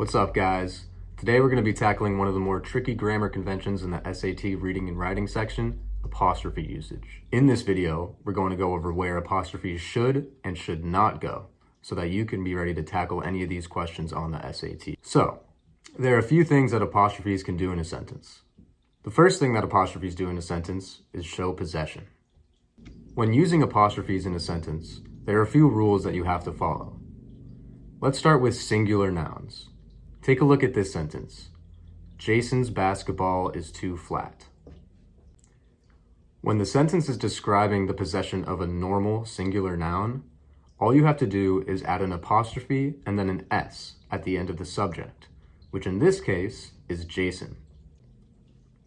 What's up, guys? Today we're going to be tackling one of the more tricky grammar conventions in the SAT reading and writing section, apostrophe usage. In this video, we're going to go over where apostrophes should and should not go, so that you can be ready to tackle any of these questions on the SAT. So, there are a few things that apostrophes can do in a sentence. The first thing that apostrophes do in a sentence is show possession. When using apostrophes in a sentence, there are a few rules that you have to follow. Let's start with singular nouns. Take a look at this sentence. Jason's basketball is too flat. When the sentence is describing the possession of a normal singular noun, all you have to do is add an apostrophe and then an S at the end of the subject, which in this case is Jason.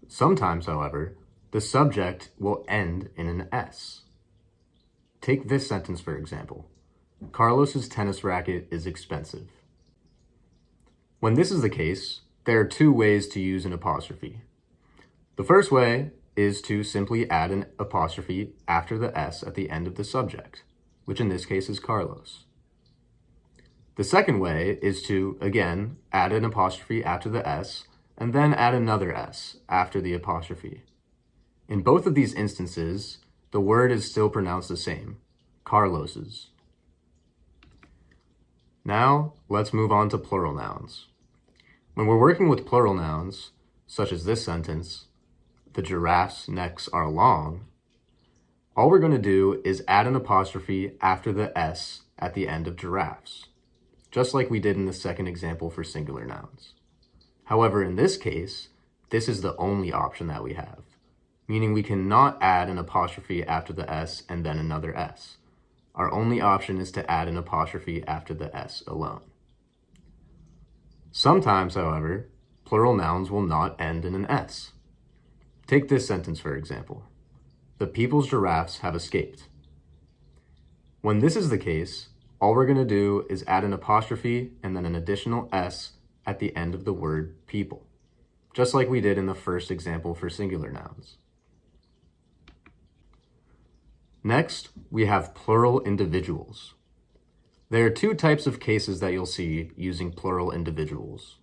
Sometimes, however, the subject will end in an S. Take this sentence for example. Carlos's tennis racket is expensive. When this is the case, there are two ways to use an apostrophe. The first way is to simply add an apostrophe after the S at the end of the subject, which in this case is Carlos. The second way is to, again, add an apostrophe after the S and then add another S after the apostrophe. In both of these instances, the word is still pronounced the same, Carlos's. Now, let's move on to plural nouns. When we're working with plural nouns, such as this sentence, the giraffe's necks are long, all we're going to do is add an apostrophe after the S at the end of giraffes, just like we did in the second example for singular nouns. However, in this case, this is the only option that we have, meaning we cannot add an apostrophe after the S and then another S. Our only option is to add an apostrophe after the S alone. Sometimes, however, plural nouns will not end in an S. Take this sentence for example. The people's giraffes have escaped. When this is the case, all we're going to do is add an apostrophe and then an additional S at the end of the word people, just like we did in the first example for singular nouns. Next, we have plural individuals. There are two types of cases that you'll see using plural individuals.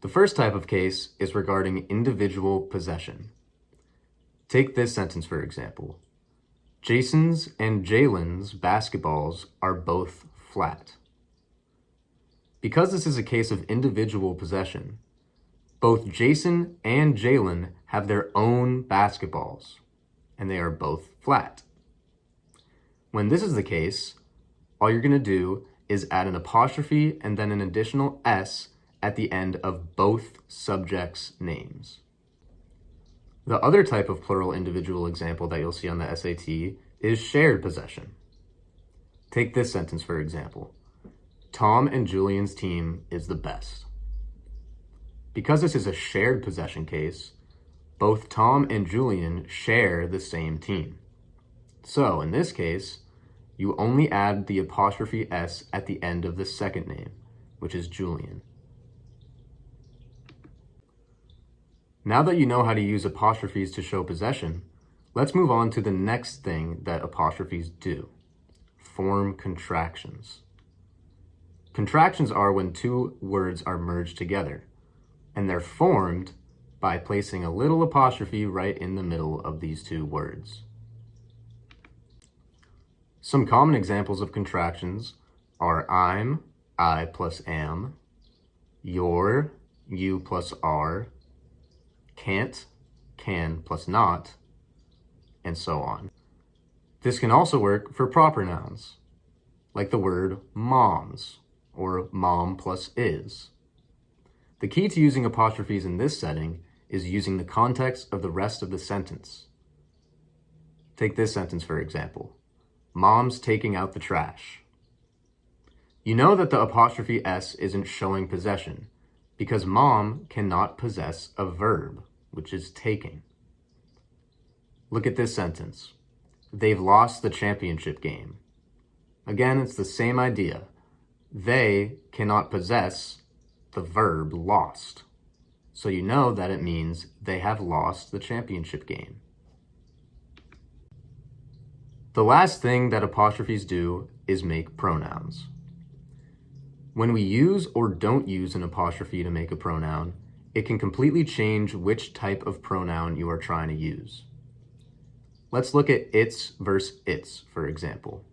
The first type of case is regarding individual possession. Take this sentence for example. Jason's and Jalen's basketballs are both flat. Because this is a case of individual possession, both Jason and Jalen have their own basketballs, and they are both flat. When this is the case, all you're going to do is add an apostrophe and then an additional S at the end of both subjects' names. The other type of plural individual example that you'll see on the SAT is shared possession. Take this sentence for example. Tom and Julian's team is the best. Because this is a shared possession case, both Tom and Julian share the same team. So, in this case, you only add the apostrophe S at the end of the second name, which is Julian. Now that you know how to use apostrophes to show possession, let's move on to the next thing that apostrophes do. Form contractions. Contractions are when two words are merged together, and they're formed by placing a little apostrophe right in the middle of these two words. Some common examples of contractions are I'm, I plus am, you're, you plus are, can't, can plus not, and so on. This can also work for proper nouns, like the word moms, or mom plus is. The key to using apostrophes in this setting is using the context of the rest of the sentence. Take this sentence for example. Mom's taking out the trash. You know that the apostrophe S isn't showing possession because mom cannot possess a verb, which is taking. Look at this sentence. They've lost the championship game. Again, it's the same idea. They cannot possess the verb lost. So you know that it means they have lost the championship game. The last thing that apostrophes do is make pronouns. When we use or don't use an apostrophe to make a pronoun, it can completely change which type of pronoun you are trying to use. Let's look at its versus its, for example.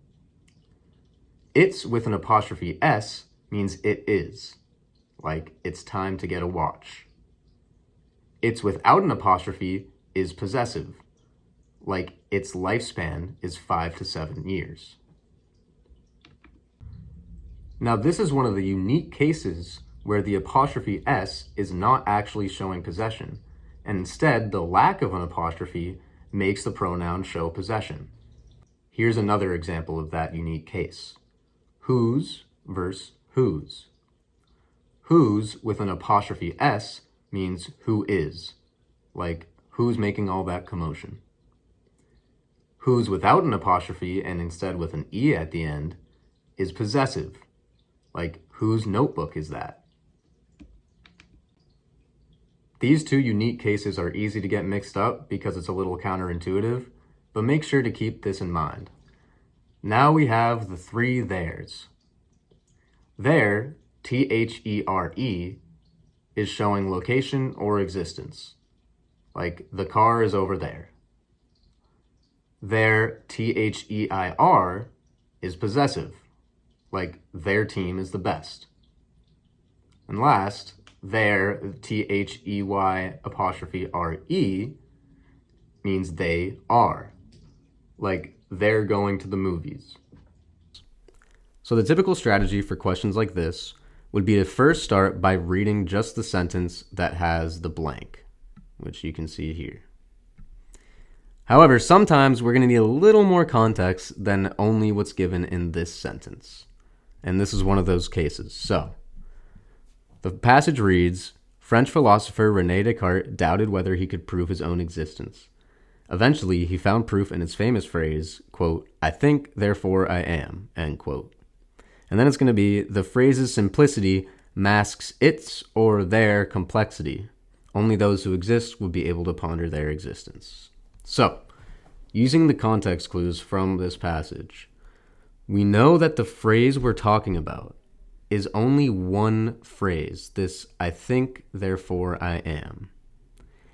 Its with an apostrophe S means it is, like it's time to get a watch. Its without an apostrophe is possessive, like its lifespan is 5 to 7 years. Now this is one of the unique cases where the apostrophe S is not actually showing possession, and instead the lack of an apostrophe makes the pronoun show possession. Here's another example of that unique case. Whose versus whose. Whose with an apostrophe S means who is, like who's making all that commotion. Whose without an apostrophe and instead with an E at the end is possessive, like whose notebook is that? These two unique cases are easy to get mixed up because it's a little counterintuitive, but make sure to keep this in mind. Now we have the three theirs. There, T-H-E-R-E, is showing location or existence, like the car is over there. Their, T-H-E-I-R, is possessive, like their team is the best. And last, their, T-H-E-Y apostrophe R-E, means they are, like they're going to the movies. So the typical strategy for questions like this would be to first start by reading just the sentence that has the blank, which you can see here. However, sometimes we're going to need a little more context than only what's given in this sentence. And this is one of those cases. So, the passage reads, French philosopher René Descartes doubted whether he could prove his own existence. Eventually, he found proof in his famous phrase, quote, I think, therefore I am, end quote. And then it's going to be, the phrase's simplicity masks its or their complexity. Only those who exist would be able to ponder their existence. So, using the context clues from this passage, we know that the phrase we're talking about is only one phrase, this I think, therefore I am.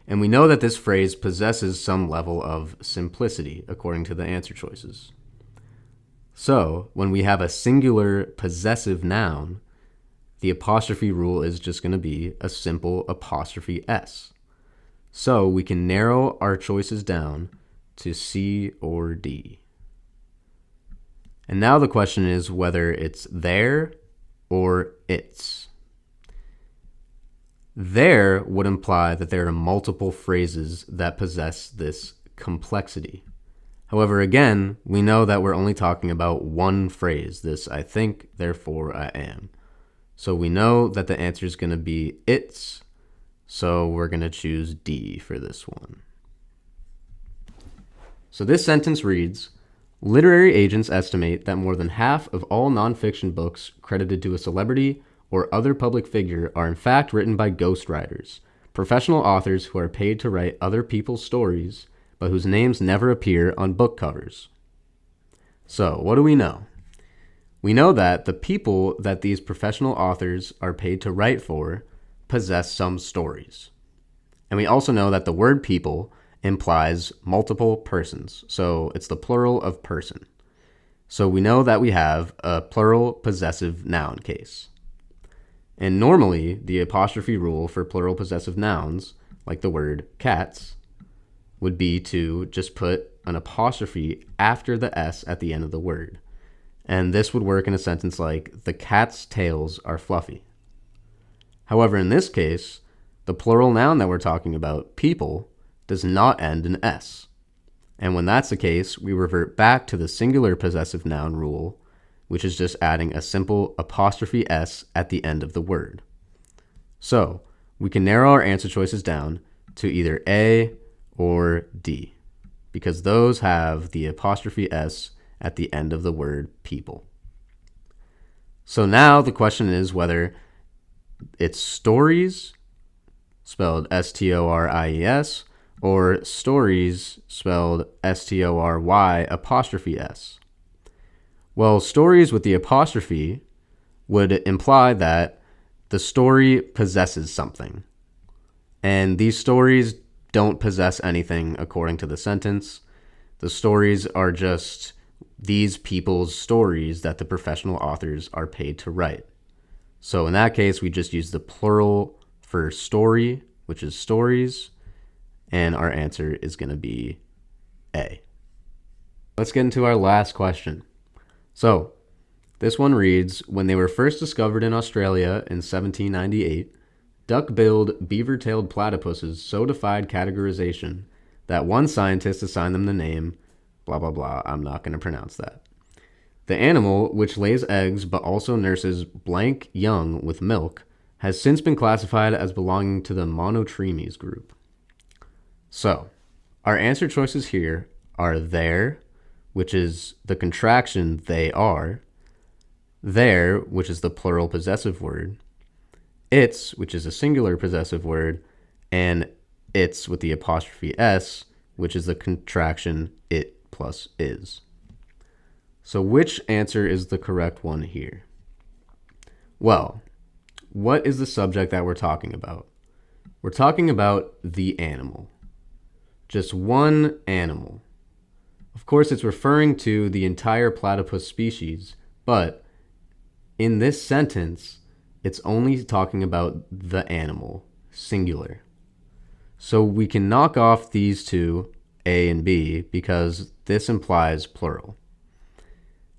And we know that this phrase possesses some level of simplicity, according to the answer choices. So, when we have a singular possessive noun, the apostrophe rule is just going to be a simple apostrophe S. So, we can narrow our choices down to C or D. And now the question is whether it's there or its. There would imply that there are multiple phrases that possess this complexity. However, again, we know that we're only talking about one phrase, this I think, therefore I am. So we know that the answer is going to be its, so we're going to choose D for this one. So this sentence reads, literary agents estimate that more than half of all nonfiction books credited to a celebrity or other public figure are in fact written by ghostwriters, professional authors who are paid to write other people's stories, but whose names never appear on book covers. So, what do we know? We know that the people that these professional authors are paid to write for possess some stories. And we also know that the word people implies multiple persons, so it's the plural of person. So we know that we have a plural possessive noun case. And normally, the apostrophe rule for plural possessive nouns, like the word cats, would be to just put an apostrophe after the S at the end of the word. And this would work in a sentence like, the cat's tails are fluffy. However, in this case, the plural noun that we're talking about, people, does not end in S. And when that's the case, we revert back to the singular possessive noun rule, which is just adding a simple apostrophe S at the end of the word. So, we can narrow our answer choices down to either A or D, because those have the apostrophe S at the end of the word people. So now the question is whether it's stories, spelled S-T-O-R-I-E-S, or stories, spelled S-T-O-R-Y apostrophe S. Well, stories with the apostrophe would imply that the story possesses something. And these stories don't possess anything according to the sentence. The stories are just these people's stories that the professional authors are paid to write. So in that case, we just use the plural for story, which is stories, and our answer is going to be A. Let's get into our last question. So this one reads, when they were first discovered in Australia in 1798, duck-billed, beaver-tailed platypuses so defied categorization that one scientist assigned them the name blah, blah, blah. I'm not going to pronounce that. The animal, which lays eggs but also nurses blank young with milk, has since been classified as belonging to the monotremes group. So, our answer choices here are there, which is the contraction they are, their, which is the plural possessive word, its, which is a singular possessive word, and its with the apostrophe s, which is the contraction it plus is. So which answer is the correct one here? Well, what is the subject that we're talking about? We're talking about the animal. Just one animal. Of course, it's referring to the entire platypus species, but in this sentence, it's only talking about the animal, singular. So we can knock off these two, A and B, because this implies plural.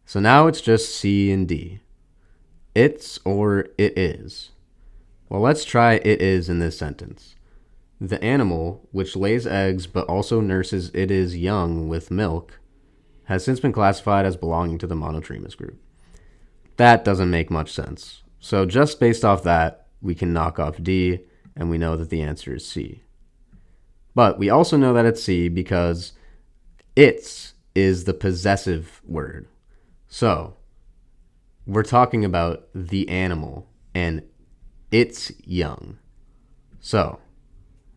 So now it's just C and D. It's or it is. Well, let's try it is in this sentence. The animal, which lays eggs but also nurses it is young with milk, has since been classified as belonging to the monotremes group. That doesn't make much sense. So just based off that, we can knock off D, and we know that the answer is C. But we also know that it's C because its is the possessive word. So we're talking about the animal and its young. So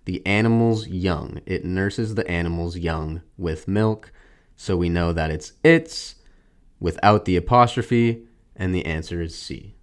the animal's young. It nurses the animal's young with milk. So we know that it's its without the apostrophe, and the answer is C.